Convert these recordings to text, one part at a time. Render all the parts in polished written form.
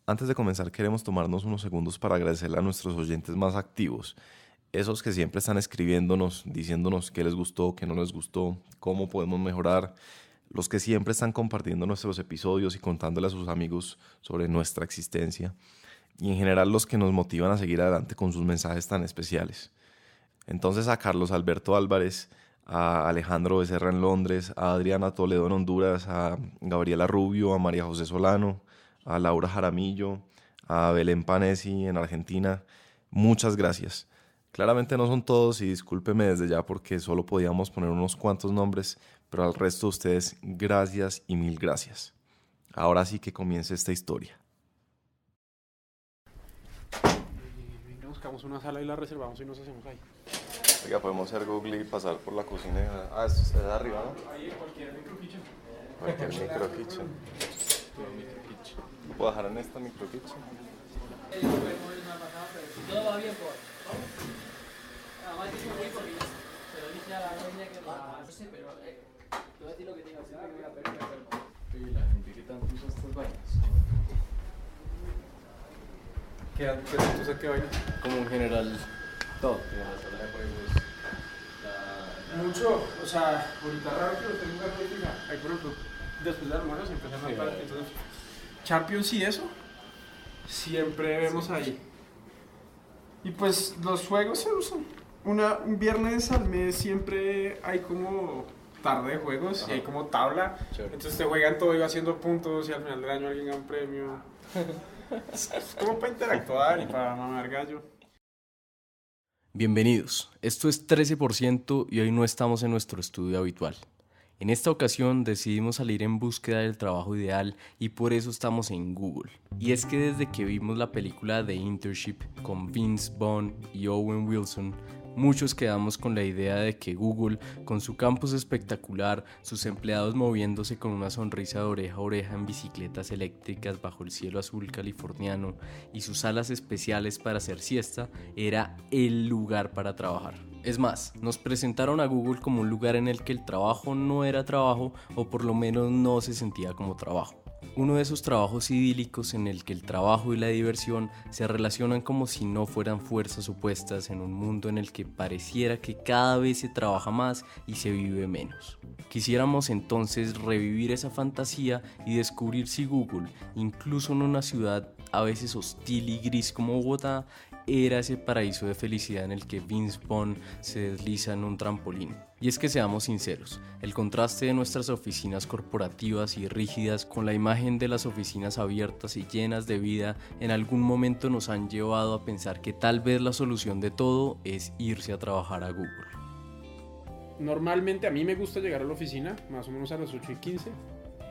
Antes de comenzar queremos tomarnos unos segundos para agradecerle a nuestros oyentes más activos, esos que siempre están escribiéndonos, diciéndonos qué les gustó, qué no les gustó, cómo podemos mejorar, los que siempre están compartiendo nuestros episodios y contándole a sus amigos sobre nuestra existencia, y en general los que nos motivan a seguir adelante con sus mensajes tan especiales. Entonces a Carlos Alberto Álvarez, a Alejandro Becerra en Londres, a Adriana Toledo en Honduras, a Gabriela Rubio, a María José Solano, a Laura Jaramillo, a Belén Panesi en Argentina, muchas gracias. Claramente no son todos y discúlpeme desde ya porque solo podíamos poner unos cuantos nombres, pero al resto de ustedes, gracias y mil gracias. Ahora sí que comience esta historia. Buscamos una sala y la reservamos y nos hacemos ahí. Oiga, podemos hacer Google y pasar por la cocina. Es arriba, ¿no? Ahí cualquier microkitchen. Cualquier microkitchen. ¿Puedo dejar en esta microkitchen? Todo va bien por. Además es muy porque se lo dije a la dueña que no sé, pero te voy a decir lo que tengo, siempre que voy a pedir perdón. Y la gente que tanto usa estas vainas. ¿Qué tanto usa qué vaina? Como en general, todo. En la sala de juegos, Mucho, o sea, ahorita raro que lo tenga una política. Hay por ejemplo, después de almuerzo siempre se me para. Entonces, Champions y eso, siempre vemos ahí. Y pues los juegos se usan. Un viernes al mes siempre hay como tarde de juegos. Ajá. Y hay como tabla. Chévere. Entonces te juegan todo y va haciendo puntos y al final del año alguien gana un premio. Es como para interactuar y para mamar gallo. Bienvenidos, esto es 13% y hoy no estamos en nuestro estudio habitual. En esta ocasión decidimos salir en búsqueda del trabajo ideal y por eso estamos en Google. Y es que desde que vimos la película The Internship con Vince Vaughn y Owen Wilson, muchos quedamos con la idea de que Google, con su campus espectacular, sus empleados moviéndose con una sonrisa de oreja a oreja en bicicletas eléctricas bajo el cielo azul californiano y sus salas especiales para hacer siesta, era el lugar para trabajar. Es más, nos presentaron a Google como un lugar en el que el trabajo no era trabajo o por lo menos no se sentía como trabajo. Uno de esos trabajos idílicos en el que el trabajo y la diversión se relacionan como si no fueran fuerzas opuestas en un mundo en el que pareciera que cada vez se trabaja más y se vive menos. Quisiéramos entonces revivir esa fantasía y descubrir si Google, incluso en una ciudad a veces hostil y gris como Bogotá, era ese paraíso de felicidad en el que Vince Vaughn se desliza en un trampolín. Y es que seamos sinceros, el contraste de nuestras oficinas corporativas y rígidas con la imagen de las oficinas abiertas y llenas de vida en algún momento nos han llevado a pensar que tal vez la solución de todo es irse a trabajar a Google. Normalmente a mí me gusta llegar a la oficina más o menos a las 8:15,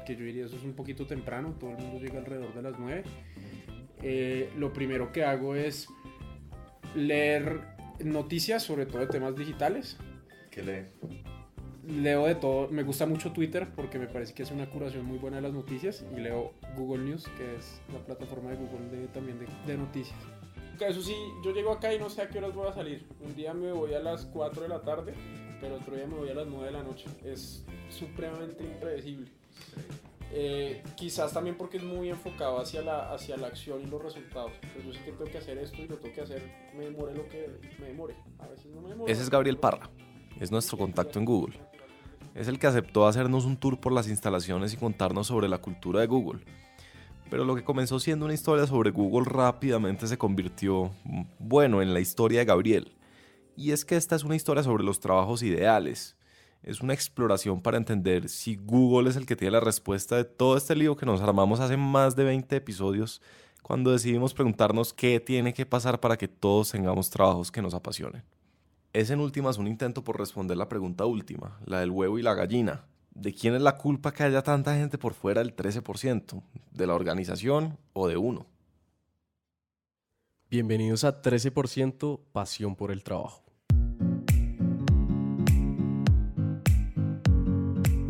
que yo diría eso es un poquito temprano, todo el mundo llega alrededor de las 9. Lo primero que hago es leer noticias, sobre todo de temas digitales. ¿Qué lee? Leo de todo, me gusta mucho Twitter porque me parece que hace una curación muy buena de las noticias, y leo Google News, que es la plataforma de Google también de noticias. Eso sí, yo llego acá y no sé a qué horas voy a salir. Un día me voy a las 4 de la tarde, pero otro día me voy a las 9 de la noche. Es supremamente impredecible. Quizás también porque es muy enfocado hacia la acción y los resultados. Pues yo sé que tengo que hacer esto y lo tengo que hacer, me demore lo que me demore. A veces no me demore. Ese es Gabriel Parra, es nuestro contacto en Google. Es el que aceptó hacernos un tour por las instalaciones y contarnos sobre la cultura de Google. Pero lo que comenzó siendo una historia sobre Google rápidamente se convirtió, en la historia de Gabriel. Y es que esta es una historia sobre los trabajos ideales. Es una exploración para entender si Google es el que tiene la respuesta de todo este lío que nos armamos hace más de 20 episodios cuando decidimos preguntarnos qué tiene que pasar para que todos tengamos trabajos que nos apasionen. Es en últimas un intento por responder la pregunta última, la del huevo y la gallina. ¿De quién es la culpa que haya tanta gente por fuera del 13%? ¿De la organización o de uno? Bienvenidos a 13% Pasión por el Trabajo.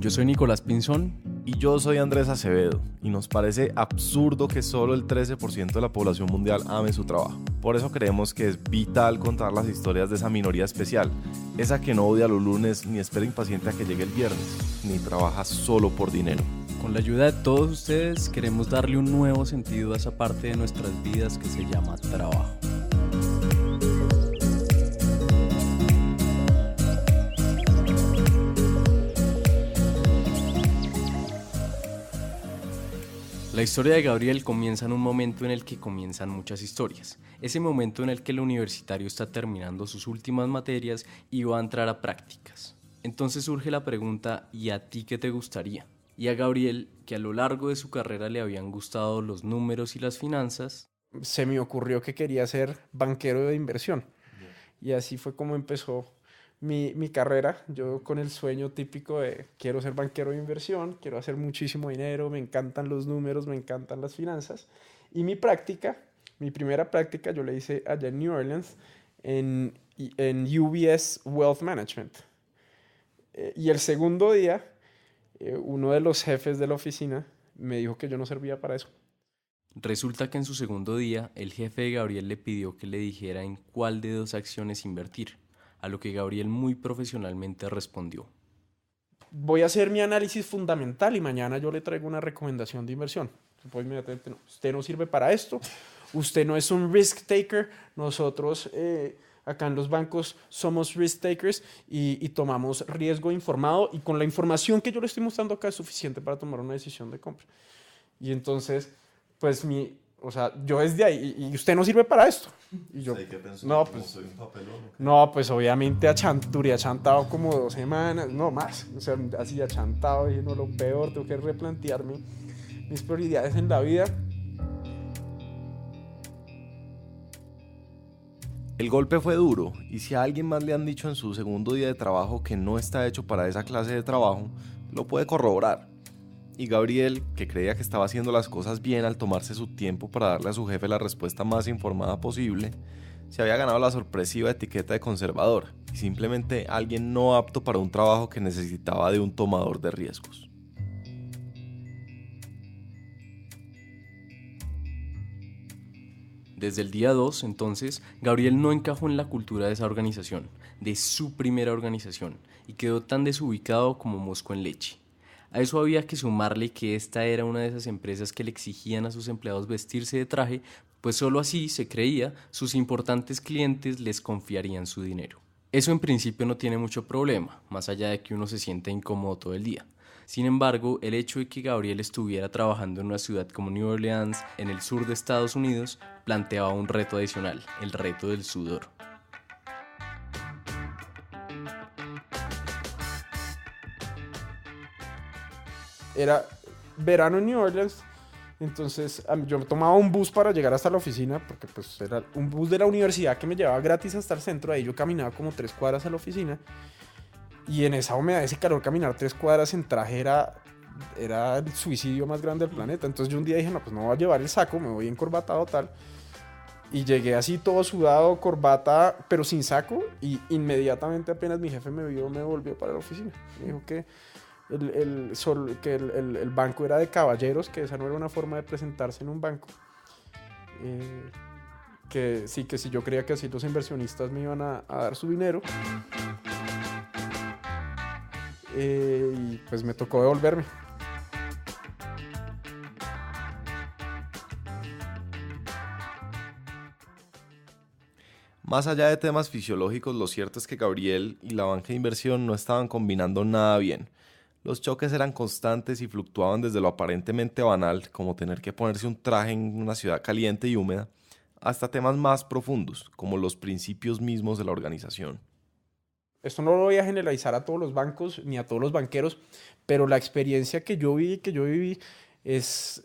Yo soy Nicolás Pinzón. Y yo soy Andrés Acevedo, y nos parece absurdo que solo el 13% de la población mundial ame su trabajo. Por eso creemos que es vital contar las historias de esa minoría especial, esa que no odia los lunes ni espera impaciente a que llegue el viernes, ni trabaja solo por dinero. Con la ayuda de todos ustedes queremos darle un nuevo sentido a esa parte de nuestras vidas que se llama trabajo. La historia de Gabriel comienza en un momento en el que comienzan muchas historias. Ese momento en el que el universitario está terminando sus últimas materias y va a entrar a prácticas. Entonces surge la pregunta, ¿y a ti qué te gustaría? Y a Gabriel, que a lo largo de su carrera le habían gustado los números y las finanzas, se me ocurrió que quería ser banquero de inversión. Y así fue como empezó mi carrera. Yo con el sueño típico de quiero ser banquero de inversión, quiero hacer muchísimo dinero, me encantan los números, me encantan las finanzas. Y mi primera práctica, yo la hice allá en New Orleans en UBS Wealth Management. Y el segundo día, uno de los jefes de la oficina me dijo que yo no servía para eso. Resulta que en su segundo día, el jefe de Gabriel le pidió que le dijera en cuál de 2 acciones invertir, a lo que Gabriel muy profesionalmente respondió: voy a hacer mi análisis fundamental y mañana yo le traigo una recomendación de inversión. Pues inmediatamente, no, usted no sirve para esto, usted no es un risk taker, nosotros acá en los bancos somos risk takers y tomamos riesgo informado, y con la información que yo le estoy mostrando acá es suficiente para tomar una decisión de compra. Y entonces, pues yo desde ahí, y usted no sirve para esto. Y yo, ¿qué pensó? no, ¿Cómo pues, soy un papelón, o qué? no, pues obviamente duré achantado como 2 semanas, no más, o sea, así achantado, dije, no, lo peor, tengo que replantearme mis prioridades en la vida. El golpe fue duro, y si a alguien más le han dicho en su segundo día de trabajo que no está hecho para esa clase de trabajo, lo puede corroborar. Y Gabriel, que creía que estaba haciendo las cosas bien al tomarse su tiempo para darle a su jefe la respuesta más informada posible, se había ganado la sorpresiva etiqueta de conservador y simplemente alguien no apto para un trabajo que necesitaba de un tomador de riesgos. Desde el día 2, entonces, Gabriel no encajó en la cultura de esa organización, de su primera organización, y quedó tan desubicado como mosco en leche. A eso había que sumarle que esta era una de esas empresas que le exigían a sus empleados vestirse de traje, pues solo así, se creía, sus importantes clientes les confiarían su dinero. Eso en principio no tiene mucho problema, más allá de que uno se sienta incómodo todo el día. Sin embargo, el hecho de que Gabriel estuviera trabajando en una ciudad como New Orleans, en el sur de Estados Unidos, planteaba un reto adicional, el reto del sudor. Era verano en New Orleans, entonces yo tomaba un bus para llegar hasta la oficina, porque pues era un bus de la universidad que me llevaba gratis hasta el centro. Ahí yo caminaba como 3 cuadras a la oficina, y en esa humedad, ese calor, caminar 3 cuadras en traje era el suicidio más grande del planeta. Entonces yo un día dije, no, pues no voy a llevar el saco, me voy encorbatado tal. Y llegué así todo sudado, corbata, pero sin saco, y inmediatamente apenas mi jefe me vio, me volvió para la oficina. Me dijo que el banco era de caballeros, que esa no era una forma de presentarse en un banco. Que sí, que si yo creía que así los inversionistas me iban a dar su dinero. Y pues me tocó devolverme. Más allá de temas fisiológicos, lo cierto es que Gabriel y la banca de inversión no estaban combinando nada bien. Los choques eran constantes y fluctuaban desde lo aparentemente banal, como tener que ponerse un traje en una ciudad caliente y húmeda, hasta temas más profundos, como los principios mismos de la organización. Esto no lo voy a generalizar a todos los bancos ni a todos los banqueros, pero la experiencia que yo viví es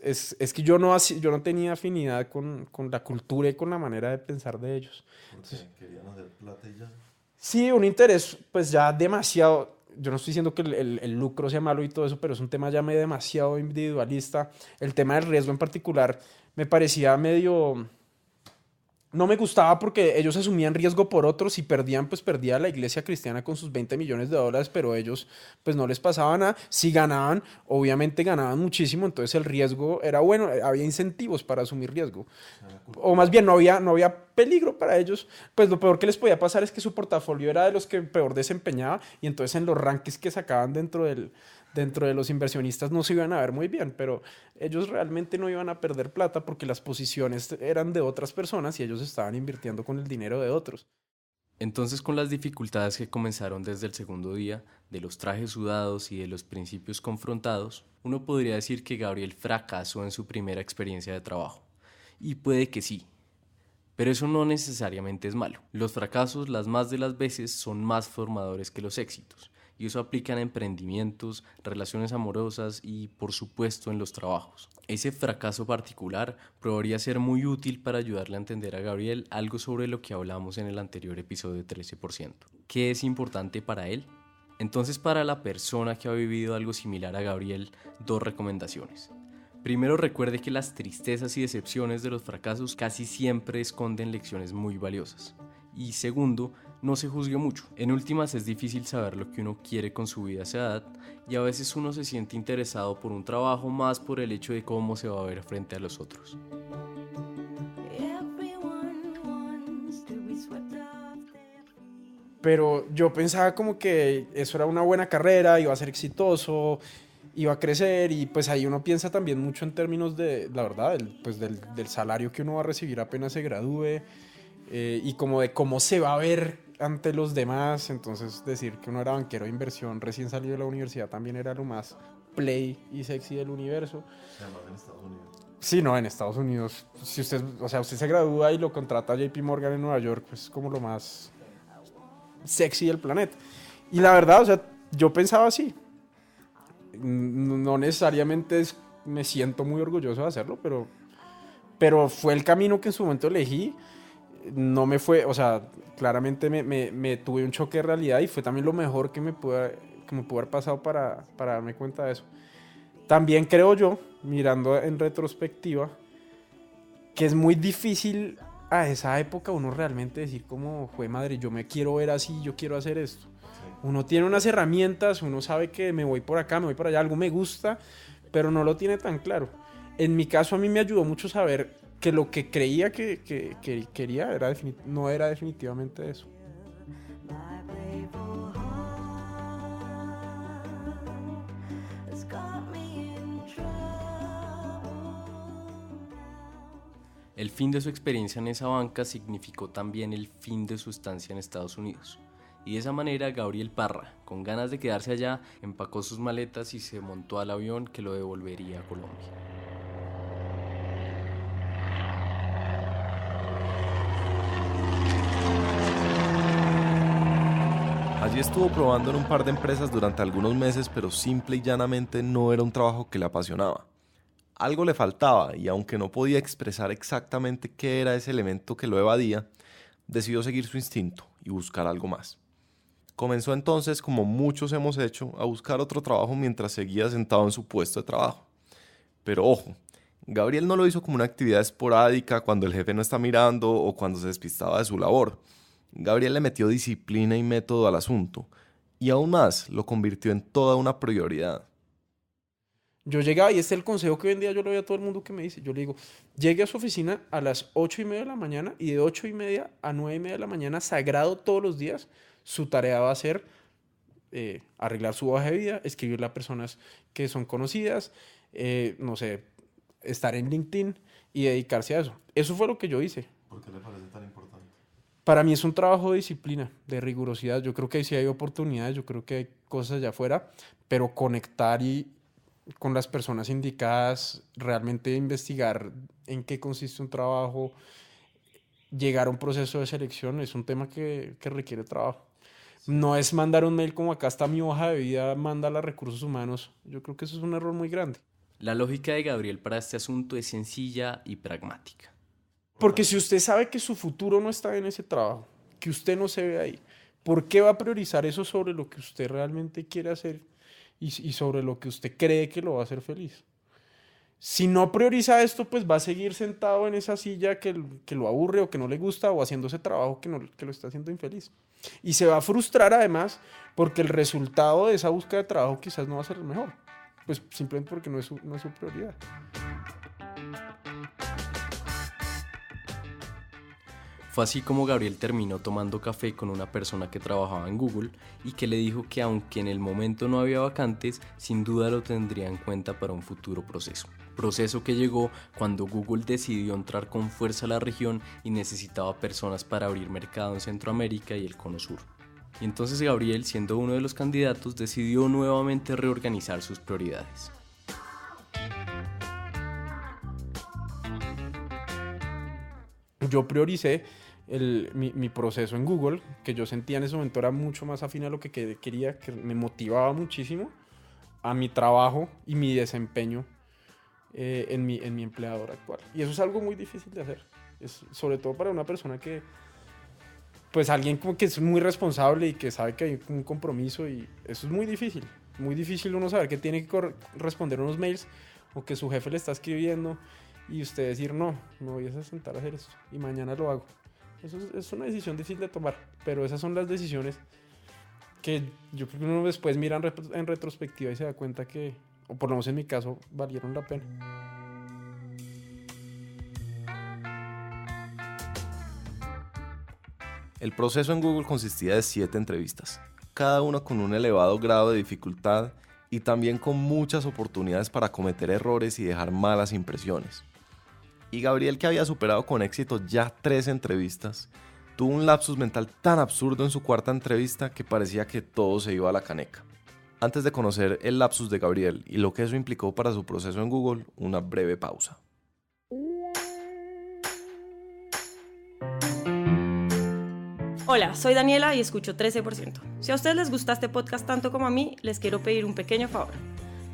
que yo no tenía afinidad con la cultura y con la manera de pensar de ellos. Porque querían hacer plata y ya. Sí, un interés pues ya demasiado. Yo no estoy diciendo que el lucro sea malo y todo eso, pero es un tema ya demasiado individualista. El tema del riesgo en particular me parecía medio... No me gustaba porque ellos asumían riesgo por otros, y perdían, pues perdía la iglesia cristiana con sus $20 millones, pero ellos pues no les pasaba nada. Si ganaban, obviamente ganaban muchísimo, entonces el riesgo era bueno, había incentivos para asumir riesgo. O más bien no había peligro para ellos. Pues lo peor que les podía pasar es que su portafolio era de los que peor desempeñaba, y entonces en los rankings que sacaban dentro dentro de los inversionistas no se iban a ver muy bien, pero ellos realmente no iban a perder plata porque las posiciones eran de otras personas y ellos estaban invirtiendo con el dinero de otros. Entonces, con las dificultades que comenzaron desde el segundo día, de los trajes sudados y de los principios confrontados, uno podría decir que Gabriel fracasó en su primera experiencia de trabajo. Y puede que sí, pero eso no necesariamente es malo. Los fracasos, las más de las veces, son más formadores que los éxitos. Y eso aplica en emprendimientos, relaciones amorosas y, por supuesto, en los trabajos. Ese fracaso particular probaría ser muy útil para ayudarle a entender a Gabriel algo sobre lo que hablamos en el anterior episodio de 13%. ¿Qué es importante para él? Entonces, para la persona que ha vivido algo similar a Gabriel, 2 recomendaciones. Primero, recuerde que las tristezas y decepciones de los fracasos casi siempre esconden lecciones muy valiosas. Y segundo, no se juzgue mucho. En últimas, es difícil saber lo que uno quiere con su vida a esa edad y a veces uno se siente interesado por un trabajo más por el hecho de cómo se va a ver frente a los otros. Pero yo pensaba como que eso era una buena carrera, iba a ser exitoso, iba a crecer y pues ahí uno piensa también mucho en términos de, la verdad, del salario que uno va a recibir apenas se gradúe y como de cómo se va a ver ante los demás. Entonces decir que uno era banquero de inversión recién salido de la universidad también era lo más play y sexy del universo. Además en Estados Unidos. Sí, no, en Estados Unidos, si usted, o sea, usted se gradúa y lo contrata a JP Morgan en Nueva York, pues es como lo más sexy del planeta. Y la verdad, o sea, yo pensaba así. No necesariamente me siento muy orgulloso de hacerlo, pero fue el camino que en su momento elegí. No me fue, o sea, claramente me tuve un choque de realidad y fue también lo mejor que me pudo haber pasado para darme cuenta de eso. También creo yo, mirando en retrospectiva, que es muy difícil a esa época uno realmente decir como, jue madre, yo me quiero ver así, yo quiero hacer esto. Uno tiene unas herramientas, uno sabe que me voy por acá, me voy por allá, algo me gusta, pero no lo tiene tan claro. En mi caso, a mí me ayudó mucho saber que lo que creía que quería no era definitivamente eso. El fin de su experiencia en esa banca significó también el fin de su estancia en Estados Unidos. Y de esa manera, Gabriel Parra, con ganas de quedarse allá, empacó sus maletas y se montó al avión que lo devolvería a Colombia. Allí estuvo probando en un par de empresas durante algunos meses, pero simple y llanamente no era un trabajo que le apasionaba. Algo le faltaba y aunque no podía expresar exactamente qué era ese elemento que lo evadía, decidió seguir su instinto y buscar algo más. Comenzó entonces, como muchos hemos hecho, a buscar otro trabajo mientras seguía sentado en su puesto de trabajo. Pero ojo, Gabriel no lo hizo como una actividad esporádica cuando el jefe no está mirando o cuando se despistaba de su labor. Gabriel le metió disciplina y método al asunto y aún más lo convirtió en toda una prioridad. Yo llegaba, y este es el consejo que hoy en día yo le doy a todo el mundo que me dice, yo le digo, llegue a su oficina a las 8:30 de la mañana y de 8:30 a 9:30 de la mañana, sagrado todos los días, su tarea va a ser arreglar su hoja de vida, escribirle a personas que son conocidas, no sé, estar en LinkedIn y dedicarse a eso. Eso fue lo que yo hice. ¿Por qué le parece tan importante? Para mí es un trabajo de disciplina, de rigurosidad. Yo creo que ahí sí hay oportunidades, yo creo que hay cosas allá afuera, pero conectar con las personas indicadas, realmente investigar en qué consiste un trabajo, llegar a un proceso de selección, es un tema que requiere trabajo. No es mandar un mail como acá está mi hoja de vida, mándala a recursos humanos. Yo creo que eso es un error muy grande. La lógica de Gabriel para este asunto es sencilla y pragmática. Porque si usted sabe que su futuro no está en ese trabajo, que usted no se ve ahí, ¿por qué va a priorizar eso sobre lo que usted realmente quiere hacer y sobre lo que usted cree que lo va a hacer feliz? Si no prioriza esto, pues va a seguir sentado en esa silla que lo aburre o que no le gusta o haciendo ese trabajo que lo está haciendo infeliz. Y se va a frustrar además porque el resultado de esa búsqueda de trabajo quizás no va a ser el mejor. Pues simplemente porque no es su prioridad. Fue así como Gabriel terminó tomando café con una persona que trabajaba en Google y que le dijo que aunque en el momento no había vacantes, sin duda lo tendría en cuenta para un futuro proceso. Proceso que llegó cuando Google decidió entrar con fuerza a la región y necesitaba personas para abrir mercado en Centroamérica y el Cono Sur. Y entonces Gabriel, siendo uno de los candidatos, decidió nuevamente reorganizar sus prioridades. Yo prioricé mi proceso en Google, que yo sentía en ese momento era mucho más afín a lo que quería, que me motivaba muchísimo, a mi trabajo y mi desempeño en mi empleador actual. Y eso es algo muy difícil de hacer, sobre todo para una persona que, pues alguien como que es muy responsable y que sabe que hay un compromiso, y eso es muy difícil uno saber que tiene que responder unos mails o que su jefe le está escribiendo y usted decir no voy a sentar a hacer esto y mañana lo hago. Eso es una decisión difícil de tomar, pero esas son las decisiones que yo creo que uno después mira en retrospectiva y se da cuenta que, o por lo menos en mi caso, valieron la pena. El proceso en Google consistía de 7 entrevistas, cada una con un elevado grado de dificultad y también con muchas oportunidades para cometer errores y dejar malas impresiones. Y Gabriel, que había superado con éxito ya 3 entrevistas, tuvo un lapsus mental tan absurdo en su cuarta entrevista que parecía que todo se iba a la caneca. Antes de conocer el lapsus de Gabriel y lo que eso implicó para su proceso en Google, una breve pausa. Hola, soy Daniela y escucho 13%. Si a ustedes les gusta este podcast tanto como a mí, les quiero pedir un pequeño favor.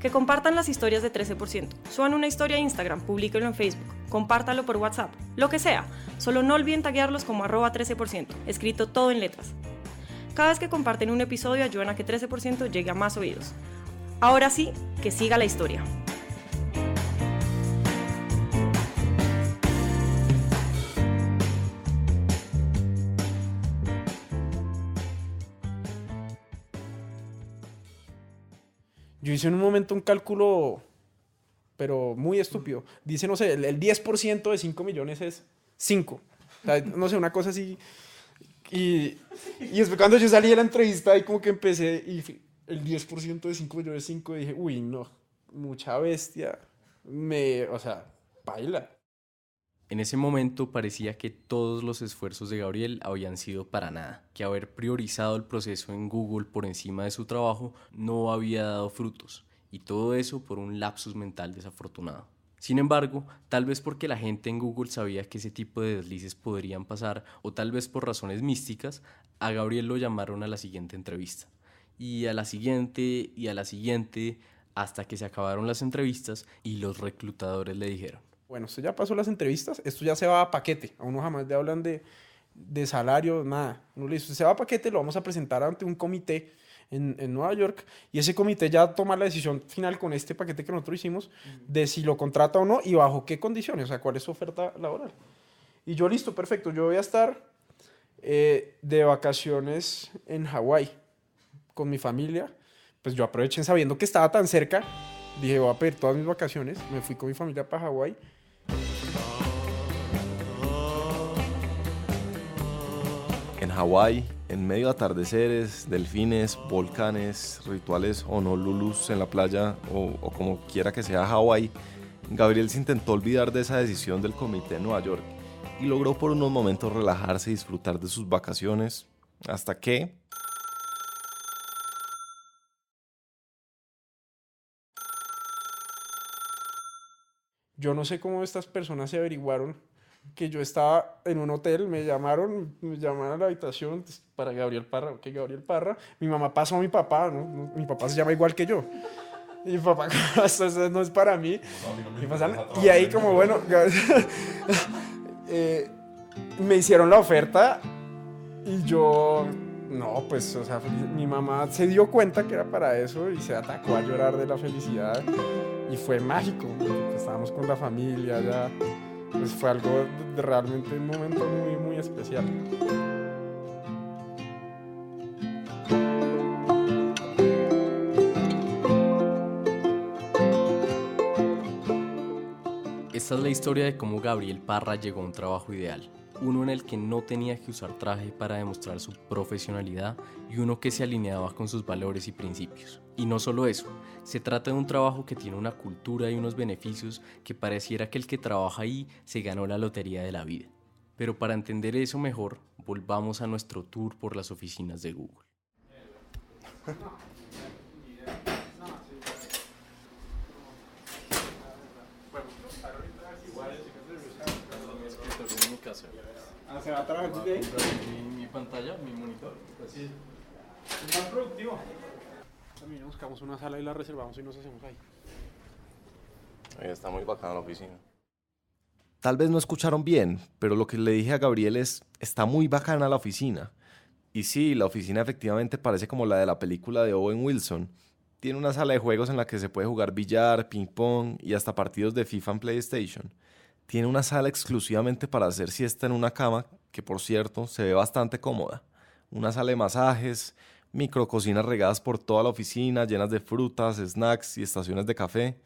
Que compartan las historias de 13%. Suban una historia a Instagram, publíquenlo en Facebook, compártalo por WhatsApp, lo que sea. Solo no olviden taguearlos como @13%, escrito todo en letras. Cada vez que comparten un episodio ayudan a que 13% llegue a más oídos. Ahora sí, que siga la historia. Yo hice en un momento un cálculo, pero muy estúpido. Dice, no sé, el 10% de 5 millones es 5. O sea, no sé, una cosa así. Y después cuando yo salí de la entrevista y como que empecé, y el 10% de 5 millones es 5, y dije, uy, no, mucha bestia. O sea, baila. En ese momento parecía que todos los esfuerzos de Gabriel habían sido para nada, que haber priorizado el proceso en Google por encima de su trabajo no había dado frutos, y todo eso por un lapsus mental desafortunado. Sin embargo, tal vez porque la gente en Google sabía que ese tipo de deslices podrían pasar, o tal vez por razones místicas, a Gabriel lo llamaron a la siguiente entrevista. Y a la siguiente, y a la siguiente, hasta que se acabaron las entrevistas y los reclutadores le dijeron: bueno, usted ya pasó las entrevistas, esto ya se va a paquete. A uno jamás le hablan de salario, nada. Uno le dice, usted se va a paquete, lo vamos a presentar ante un comité en Nueva York, y ese comité ya toma la decisión final con este paquete que nosotros hicimos de si lo contrata o no y bajo qué condiciones, o sea, cuál es su oferta laboral. Y yo, listo, perfecto, yo voy a estar de vacaciones en Hawái con mi familia. Pues yo aproveché sabiendo que estaba tan cerca, dije, voy a pedir todas mis vacaciones, me fui con mi familia para Hawái. En Hawái, en medio de atardeceres, delfines, volcanes, rituales honolulus en la playa o como quiera que sea Hawái, Gabriel se intentó olvidar de esa decisión del comité de Nueva York y logró por unos momentos relajarse y disfrutar de sus vacaciones, hasta que... Yo no sé cómo estas personas se averiguaron que yo estaba en un hotel, me llamaron a la habitación para Gabriel Parra, que Gabriel Parra, mi mamá pasó a mi papá, ¿no? Mi papá se llama igual que yo. Y mi papá, eso no es para mí. Y ahí como, bueno, me hicieron la oferta y yo, no, pues, o sea, mi mamá se dio cuenta que era para eso y se atacó a llorar de la felicidad y fue mágico, porque estábamos con la familia ya. Pues fue algo de realmente un momento muy, muy especial. Esta es la historia de cómo Gabriel Parra llegó a un trabajo ideal. uno en el que no tenía que usar traje para demostrar su profesionalidad y uno que se alineaba con sus valores y principios. Y no solo eso, se trata de un trabajo que tiene una cultura y unos beneficios que pareciera que el que trabaja ahí se ganó la lotería de la vida. Pero para entender eso mejor, volvamos a nuestro tour por las oficinas de Google. ¿Se va a trabajar desde ahí? Mi pantalla, mi monitor. Sí. Es más productivo. También buscamos una sala y la reservamos y nos hacemos ahí. Está muy bacana la oficina. Tal vez no escucharon bien, pero lo que le dije a Gabriel es, está muy bacana la oficina. Y sí, la oficina efectivamente parece como la de la película de Owen Wilson. Tiene una sala de juegos en la que se puede jugar billar, ping pong y hasta partidos de FIFA en PlayStation. Tiene una sala exclusivamente para hacer siesta en una cama, que por cierto se ve bastante cómoda. Una sala de masajes, micrococinas regadas por toda la oficina, llenas de frutas, snacks y estaciones de café.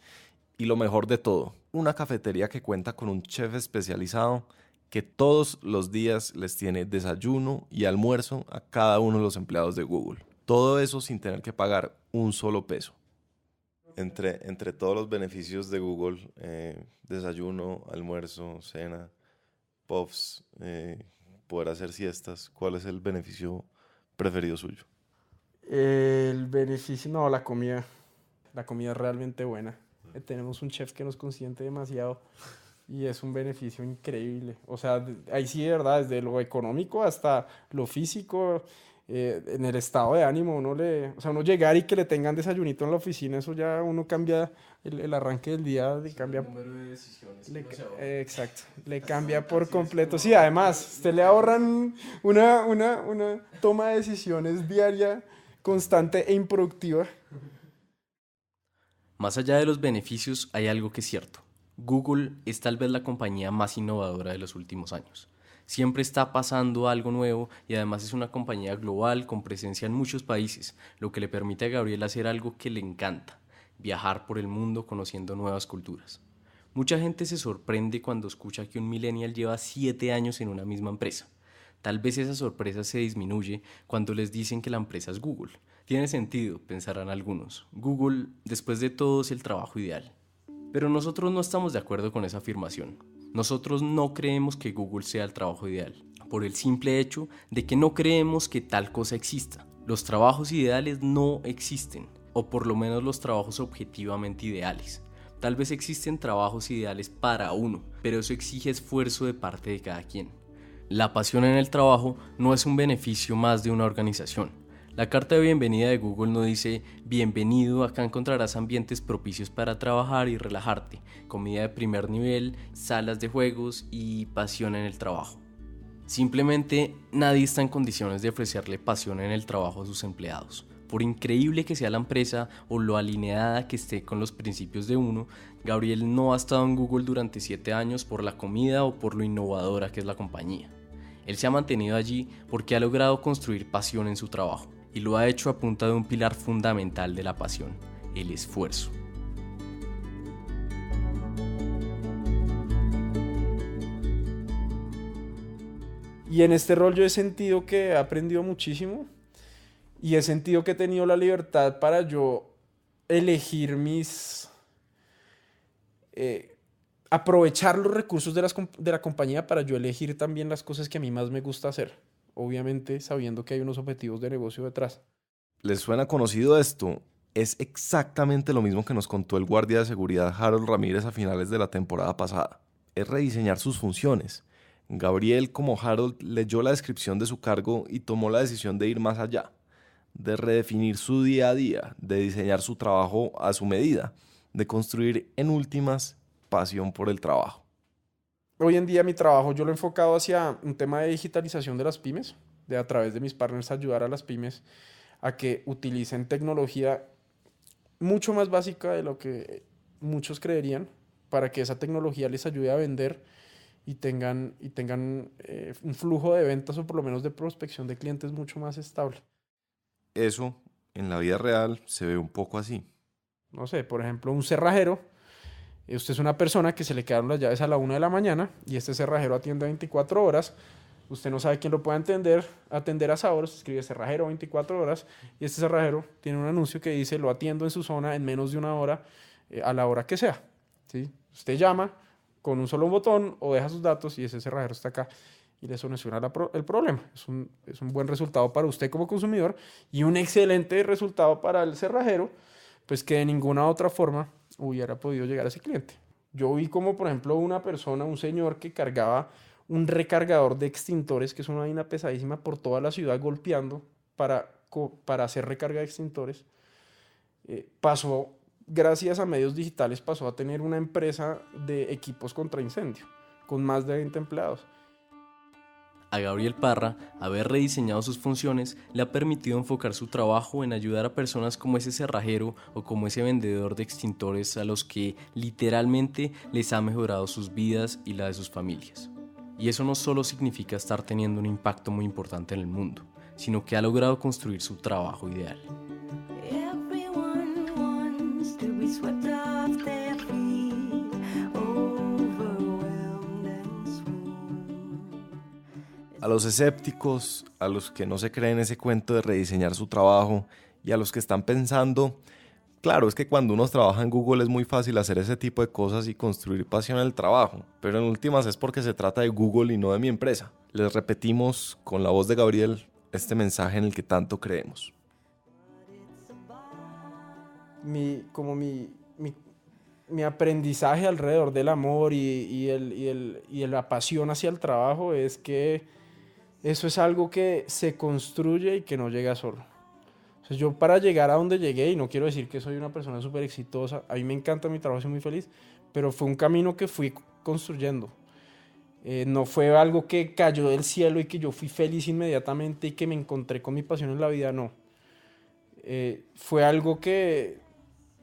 Y lo mejor de todo, una cafetería que cuenta con un chef especializado que todos los días les tiene desayuno y almuerzo a cada uno de los empleados de Google. Todo eso sin tener que pagar un solo peso. Entre todos los beneficios de Google, desayuno, almuerzo, cena, puffs, poder hacer siestas, ¿cuál es el beneficio preferido suyo? El beneficio, no, la comida. La comida es realmente buena. Tenemos un chef que nos consiente demasiado y es un beneficio increíble. O sea, ahí sí, de verdad, desde lo económico hasta lo físico, en el estado de ánimo, uno llegar y que le tengan desayunito en la oficina, eso ya uno cambia el arranque del día, cambia. El número de decisiones. Exacto, le cambia por completo. Sí, además, usted le ahorran una toma de decisiones diaria, constante e improductiva. Más allá de los beneficios, hay algo que es cierto. Google es tal vez la compañía más innovadora de los últimos años. Siempre está pasando algo nuevo y además es una compañía global con presencia en muchos países, lo que le permite a Gabriel hacer algo que le encanta, viajar por el mundo conociendo nuevas culturas. Mucha gente se sorprende cuando escucha que un millennial lleva 7 años en una misma empresa. Tal vez esa sorpresa se disminuye cuando les dicen que la empresa es Google. Tiene sentido, pensarán algunos. Google, después de todo, es el trabajo ideal. Pero nosotros no estamos de acuerdo con esa afirmación. Nosotros no creemos que Google sea el trabajo ideal, por el simple hecho de que no creemos que tal cosa exista. Los trabajos ideales no existen, o por lo menos los trabajos objetivamente ideales. Tal vez existen trabajos ideales para uno, pero eso exige esfuerzo de parte de cada quien. La pasión en el trabajo no es un beneficio más de una organización. La carta de bienvenida de Google no dice bienvenido, acá encontrarás ambientes propicios para trabajar y relajarte, comida de primer nivel, salas de juegos y pasión en el trabajo. Simplemente nadie está en condiciones de ofrecerle pasión en el trabajo a sus empleados. Por increíble que sea la empresa o lo alineada que esté con los principios de uno, Gabriel no ha estado en Google durante 7 años por la comida o por lo innovadora que es la compañía. Él se ha mantenido allí porque ha logrado construir pasión en su trabajo. Y lo ha hecho a punta de un pilar fundamental de la pasión, el esfuerzo. Y en este rol yo he sentido que he aprendido muchísimo y he sentido que he tenido la libertad para yo elegir aprovechar los recursos de la compañía para yo elegir también las cosas que a mí más me gusta hacer. Obviamente sabiendo que hay unos objetivos de negocio detrás. ¿Les suena conocido esto? Es exactamente lo mismo que nos contó el guardia de seguridad Harold Ramírez a finales de la temporada pasada. Es rediseñar sus funciones. Gabriel, como Harold, leyó la descripción de su cargo y tomó la decisión de ir más allá, de redefinir su día a día, de diseñar su trabajo a su medida, de construir en últimas pasión por el trabajo. Hoy en día mi trabajo yo lo he enfocado hacia un tema de digitalización de las pymes, de a través de mis partners ayudar a las pymes a que utilicen tecnología mucho más básica de lo que muchos creerían, para que esa tecnología les ayude a vender y tengan un flujo de ventas o por lo menos de prospección de clientes mucho más estable. Eso, en la vida real, se ve un poco así. No sé, por ejemplo, un cerrajero Usted es una persona que se le quedaron las llaves a la 1 de la mañana y este cerrajero atiende 24 horas. Usted no sabe quién lo puede atender a esa hora. Usted escribe cerrajero 24 horas y este cerrajero tiene un anuncio que dice lo atiendo en su zona en menos de una hora, a la hora que sea, ¿sí? Usted llama con un solo botón o deja sus datos y ese cerrajero está acá y le soluciona el problema. Es un buen resultado para usted como consumidor y un excelente resultado para el cerrajero, pues que de ninguna otra forma hubiera podido llegar a ese cliente. Yo vi como, por ejemplo, un señor que cargaba un recargador de extintores, que es una vaina pesadísima, por toda la ciudad golpeando para hacer recarga de extintores. Gracias a medios digitales, pasó a tener una empresa de equipos contra incendio, con más de 20 empleados. A Gabriel Parra, haber rediseñado sus funciones le ha permitido enfocar su trabajo en ayudar a personas como ese cerrajero o como ese vendedor de extintores a los que literalmente les ha mejorado sus vidas y la de sus familias. Y eso no solo significa estar teniendo un impacto muy importante en el mundo, sino que ha logrado construir su trabajo ideal. A los escépticos, a los que no se creen ese cuento de rediseñar su trabajo y a los que están pensando, claro, es que cuando uno trabaja en Google es muy fácil hacer ese tipo de cosas y construir pasión en el trabajo, pero en últimas es porque se trata de Google y no de mi empresa. Les repetimos con la voz de Gabriel este mensaje en el que tanto creemos. Mi aprendizaje alrededor del amor y la pasión hacia el trabajo es que eso es algo que se construye y que no llega solo. O sea, yo para llegar a donde llegué, y no quiero decir que soy una persona súper exitosa, a mí me encanta mi trabajo, soy muy feliz, pero fue un camino que fui construyendo. No fue algo que cayó del cielo y que yo fui feliz inmediatamente y que me encontré con mi pasión en la vida, no. Fue algo que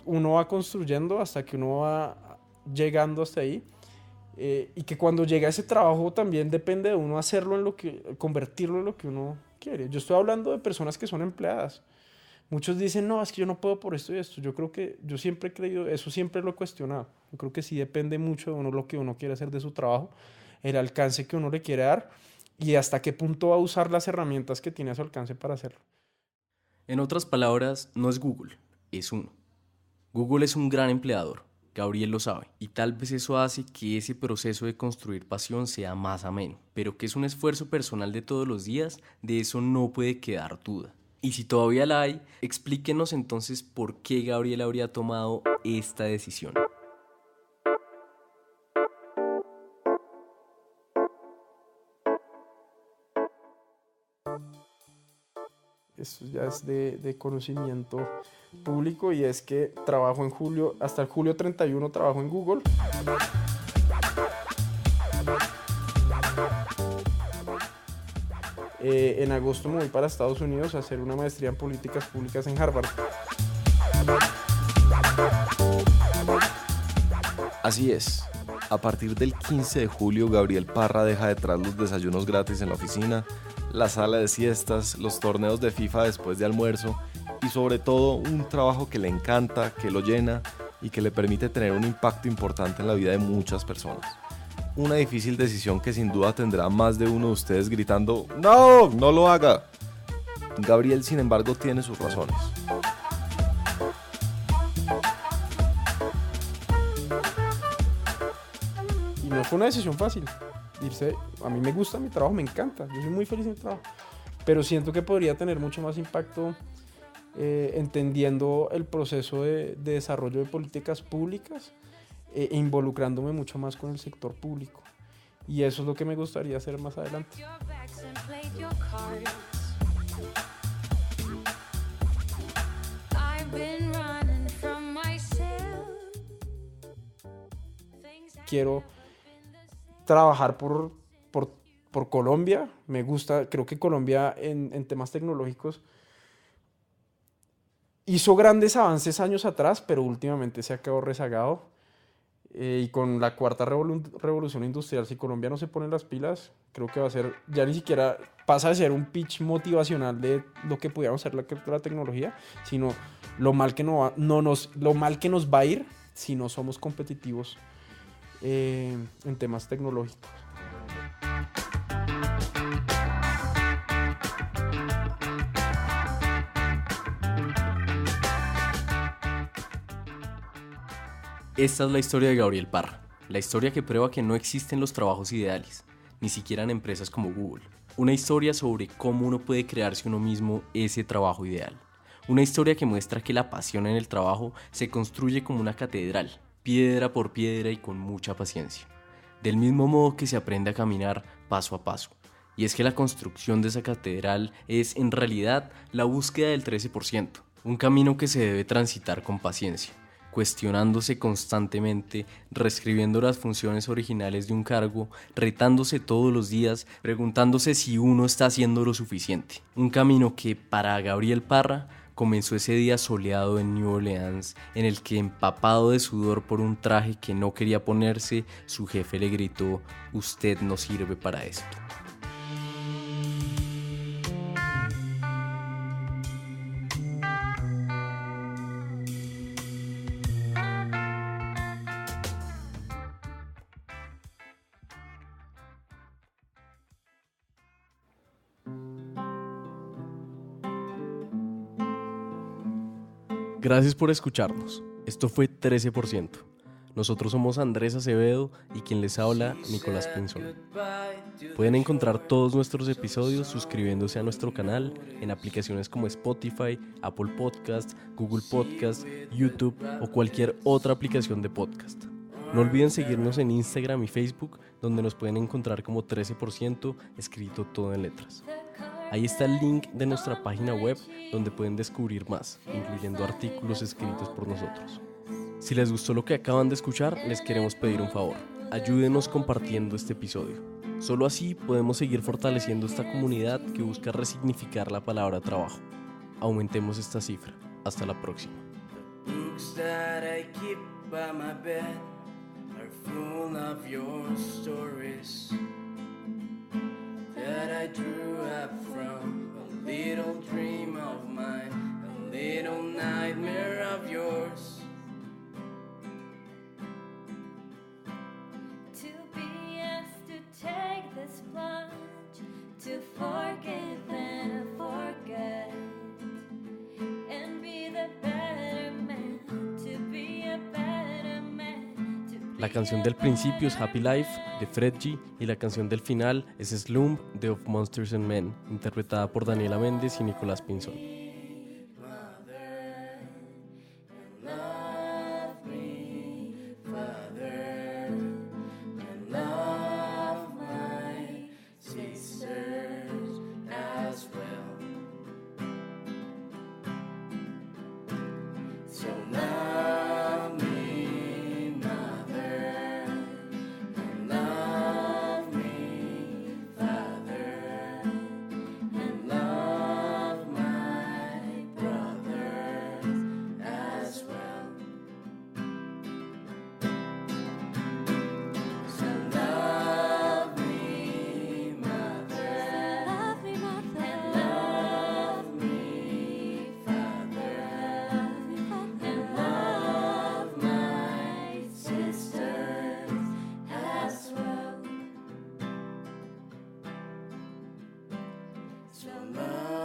uno va construyendo hasta que uno va llegando hasta ahí, y que cuando llega ese trabajo también depende de uno convertirlo en lo que uno quiere. Yo estoy hablando de personas que son empleadas. Muchos dicen, no, es que yo no puedo por esto y esto. Yo siempre he creído, eso siempre lo he cuestionado. Yo creo que sí depende mucho de uno lo que uno quiere hacer de su trabajo, el alcance que uno le quiere dar y hasta qué punto va a usar las herramientas que tiene a su alcance para hacerlo. En otras palabras, no es Google, es uno. Google es un gran empleador, Gabriel lo sabe, y tal vez eso hace que ese proceso de construir pasión sea más ameno, pero que es un esfuerzo personal de todos los días, de eso no puede quedar duda. Y si todavía la hay, explíquenos entonces por qué Gabriel habría tomado esta decisión. Eso ya es de conocimiento público, y es que trabajo en julio, hasta el julio 31 trabajo en Google. En agosto me voy para Estados Unidos a hacer una maestría en políticas públicas en Harvard. Así es. A partir del 15 de julio, Gabriel Parra deja detrás los desayunos gratis en la oficina, la sala de siestas, los torneos de FIFA después de almuerzo y sobre todo un trabajo que le encanta, que lo llena y que le permite tener un impacto importante en la vida de muchas personas. Una difícil decisión que sin duda tendrá más de uno de ustedes gritando ¡No! ¡No lo haga! Gabriel, sin embargo, tiene sus razones. Y no fue una decisión fácil. A mí me gusta mi trabajo, me encanta, yo soy muy feliz en mi trabajo, pero siento que podría tener mucho más impacto entendiendo el proceso de desarrollo de políticas públicas e involucrándome mucho más con el sector público, y eso es lo que me gustaría hacer más adelante. Quiero trabajar por Colombia. Me gusta, creo que Colombia en temas tecnológicos hizo grandes avances años atrás, pero últimamente se ha quedado rezagado. Y con la cuarta revolución industrial, si Colombia no se pone las pilas, creo que va a ser, ya ni siquiera pasa de ser un pitch motivacional de lo que pudiéramos hacer la tecnología, sino lo mal que nos va a ir si no somos competitivos en temas tecnológicos. Esta es la historia de Gabriel Parra, la historia que prueba que no existen los trabajos ideales, ni siquiera en empresas como Google. Una historia sobre cómo uno puede crearse uno mismo ese trabajo ideal. Una historia que muestra que la pasión en el trabajo se construye como una catedral, piedra por piedra y con mucha paciencia. Del mismo modo que se aprende a caminar paso a paso. Y es que la construcción de esa catedral es en realidad la búsqueda del 13%, un camino que se debe transitar con paciencia, cuestionándose constantemente, reescribiendo las funciones originales de un cargo, retándose todos los días, preguntándose si uno está haciendo lo suficiente. Un camino que para Gabriel Parra comenzó ese día soleado en New Orleans, en el que, empapado de sudor por un traje que no quería ponerse, su jefe le gritó: "Usted no sirve para esto". Gracias por escucharnos. Esto fue 13%. Nosotros somos Andrés Acevedo y quien les habla, Nicolás Pinzón. Pueden encontrar todos nuestros episodios suscribiéndose a nuestro canal en aplicaciones como Spotify, Apple Podcast, Google Podcast, YouTube o cualquier otra aplicación de podcast. No olviden seguirnos en Instagram y Facebook, donde nos pueden encontrar como 13%, escrito todo en letras. Ahí está el link de nuestra página web donde pueden descubrir más, incluyendo artículos escritos por nosotros. Si les gustó lo que acaban de escuchar, les queremos pedir un favor. Ayúdenos compartiendo este episodio. Solo así podemos seguir fortaleciendo esta comunidad que busca resignificar la palabra trabajo. Aumentemos esta cifra. Hasta la próxima. That I drew up from a little dream of mine, a little nightmare of yours. To be asked to take this plunge, to forgive and forget, and be the better man, to be a better man. La canción del principio es Happy Life de Fred G y la canción del final es Slump de Of Monsters and Men, interpretada por Daniela Méndez y Nicolás Pinzón. So love